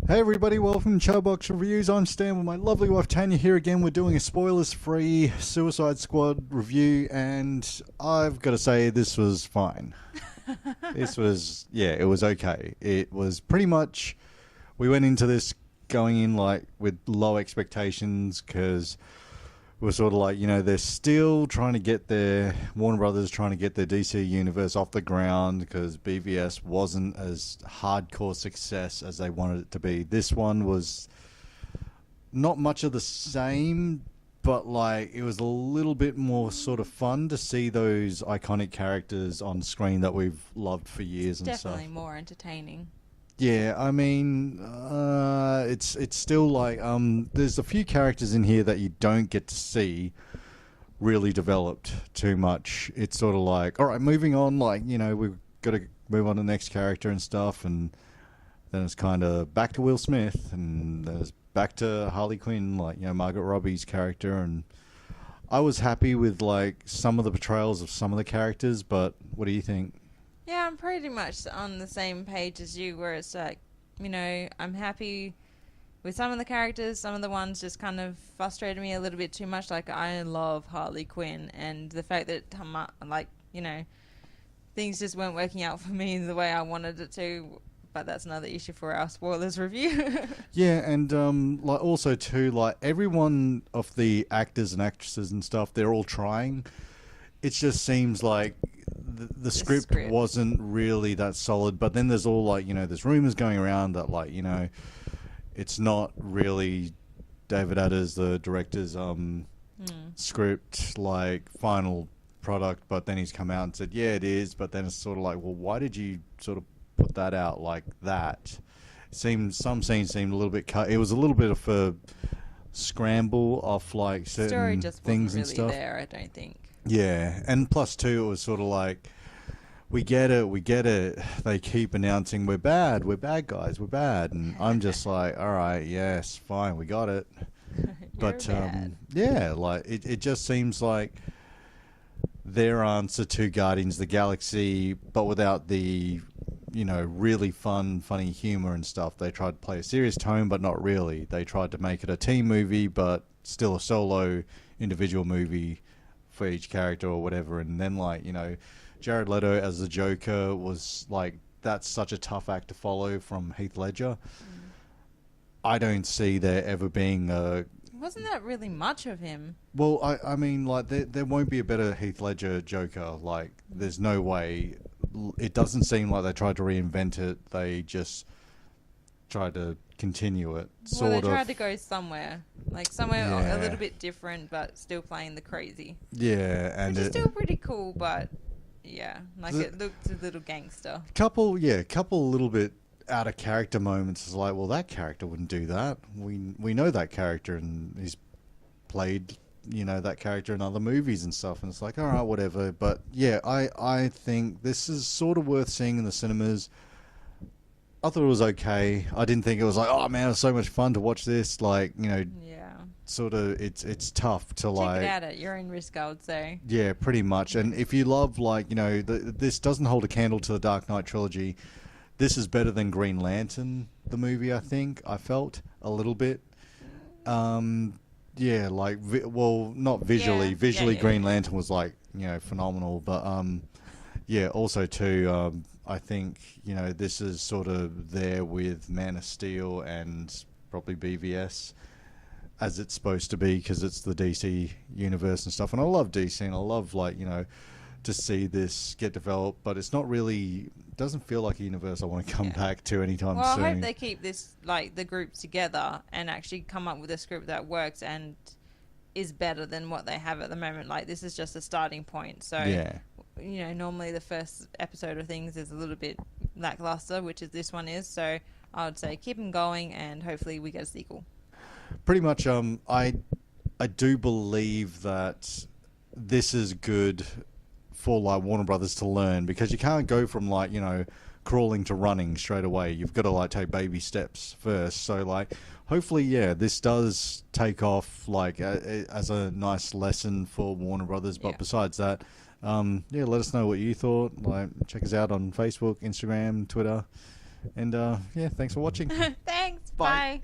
Hey everybody, welcome to Showbox Reviews. I'm Stan with my lovely wife Tanya here again. We're doing a spoilers-free Suicide Squad review, and I've got to say this was fine. It was okay. It was pretty much, we went into this going in like with low expectations because we're sort of like, they're still trying to get Warner Brothers trying to get their DC universe off the ground because BVS wasn't as hardcore success as they wanted it to be. This one was not much of the same, but like it was a little bit more sort of fun to see those iconic characters on screen that we've loved for years and stuff. Definitely more entertaining. Yeah, I mean, it's still like there's a few characters in here that you don't get to see really developed too much. It's sort of like, all right, moving on, like, we've got to move on to the next character and stuff, and then it's kind of back to Will Smith, and then it's back to Harley Quinn, like, Margot Robbie's character, and I was happy with, like, some of the portrayals of some of the characters, but what do you think? Yeah, I'm pretty much on the same page as you, where it's like, I'm happy with some of the characters. Some of the ones just kind of frustrated me a little bit too much. Like, I love Harley Quinn, and the fact that, things just weren't working out for me the way I wanted it to. But that's another issue for our spoilers review. Yeah, and like also too, like every one of the actors and actresses and stuff, they're all trying. It just seems like the script wasn't really that solid. But then there's all like, there's rumors going around that like, it's not really David Ayer's, the director's script, like final product. But then he's come out and said, yeah, it is. But then it's sort of like, well, why did you sort of put that out like that? Some scenes seemed a little bit cut. It was a little bit of a scramble off like certain story just things wasn't really and stuff. there, I don't think. Yeah, and plus two, it was sort of like, we get it. They keep announcing we're bad guys, we're bad, and I'm just like, all right, yes, fine, we got it. But yeah, like it just seems like their answer to Guardians of the Galaxy, but without the really funny humor and stuff. They tried to play a serious tone, but not really. They tried to make it a team movie, but still a solo individual movie for each character or whatever. And then like, Jared Leto as the Joker was like, that's such a tough act to follow from Heath Ledger. I don't see there ever being a... Wasn't that really much of him? Well, I mean, like, there won't be a better Heath Ledger Joker. Like, there's no way. It doesn't seem like they tried to reinvent it. They just tried to continue it. Well, they tried to go somewhere. Like, somewhere Yeah. a little bit different, but still playing the crazy. Yeah, and Which is still pretty cool, but... Yeah, like it looked a little gangster. Couple little bit out of character moments. Is like, well, that character wouldn't do that. We know that character, and he's played that character in other movies and stuff. And it's like, all right, whatever. But yeah, I think this is sort of worth seeing in the cinemas. I thought it was okay. I didn't think it was like, oh man, it was so much fun to watch this. Like, Yeah. sort of, it's tough to like... Check it out at your own risk, I would say. Yeah, pretty much. And if you love, like, this doesn't hold a candle to the Dark Knight trilogy. This is better than Green Lantern, the movie, I think. I felt a little bit. Yeah, like, not visually. Yeah. Visually, Yeah. Green Lantern was, like, phenomenal. But, yeah, also, too, I think, this is sort of there with Man of Steel and probably BVS, as it's supposed to be, because it's the DC universe and stuff. And I love DC, and I love, like, to see this get developed, but it's not really... doesn't feel like a universe I want to come back to anytime soon. Well, I hope they keep this, like, the group together and actually come up with a script that works and is better than what they have at the moment. Like, this is just a starting point. So, yeah. Normally the first episode of things is a little bit lackluster, which is this one is. So I would say keep them going, and hopefully we get a sequel. Pretty much, I do believe that this is good for like Warner Brothers to learn, because you can't go from like crawling to running straight away. You've got to like take baby steps first. So like, hopefully, yeah, this does take off like as a nice lesson for Warner Brothers. But besides that, yeah, let us know what you thought. Like, check us out on Facebook, Instagram, Twitter, and yeah, thanks for watching. Thanks. Bye. Bye.